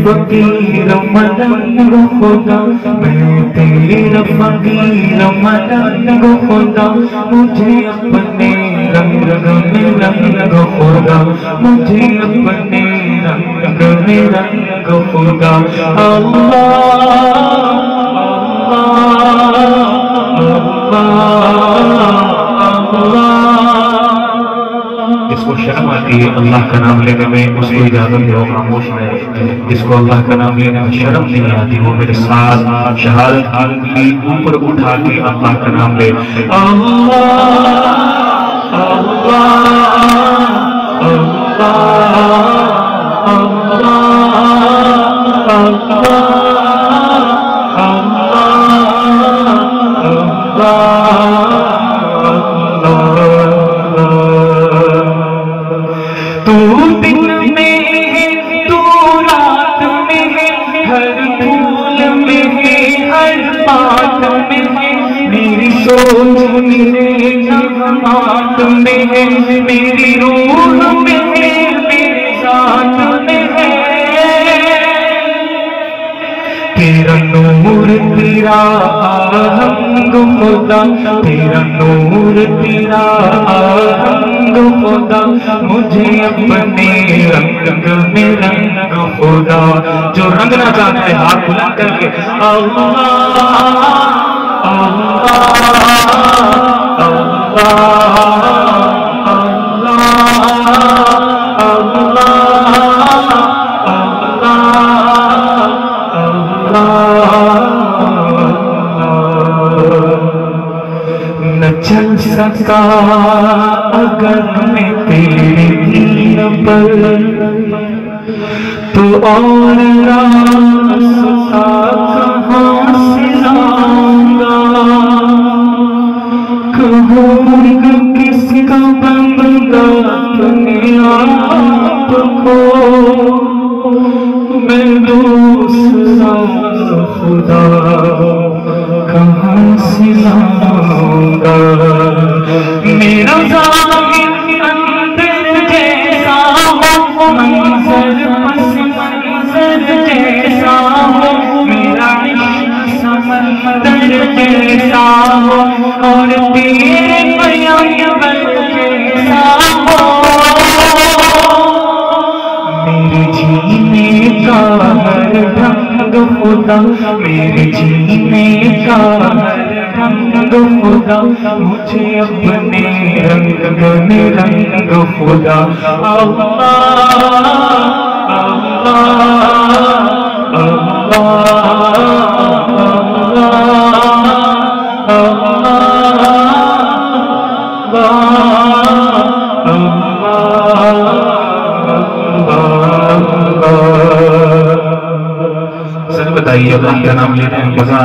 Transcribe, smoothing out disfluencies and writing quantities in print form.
فقیر مدنگ خدا، میں تیرا فقیر مدنگ خدا، مجھے اپنے رنگ میں رنگ خدا، مجھے اپنے رنگ میں رنگ خدا۔ جس کو شرم آتی ہے اللہ کا نام لینے میں اس کو اجازت دے وہ خاموش رہے، جس کو اللہ کا نام لینے میں شرم نہیں آتی وہ میرے ساتھ شہادت کی انگلی اوپر اٹھا کے اللہ کا نام لے۔ اللہ اللہ میرے نغمات میں ہے، میری روح میں ہے، میرے ذات میں ہے، تیرا نور تیرا آہنگ خدا، تیرا نور تیرا آہنگ خدا، مجھے اپنے رنگ میں رنگ خدا۔ جو رنگنا چاہتا ہے ہاتھ بلند کر کے اللہ نہ چل سکا اگر میں تیرے دین پر، تو اور راستہ کہاں سے لاؤں گا، کہوں گا کس کا بندہ اپنے آپ کو، میں دوسرا خدا کہاں سے لاؤں گا۔ میرا ظاہر اندر جیسا ہو، منظر پس منظر جیسا ہو، میرا عشق سمندر جیسا ہو، اور تیرے پیغمبر جیسا ہو، میرے جینے کا ہر ڈھنگ خدا، میرے جینے کا ہر ڈھنگ خدا، مجھے اپنے رنگ میں رنگ خدا۔ اللہ سر بتائیے اللہ کا نام لینے میں مزہ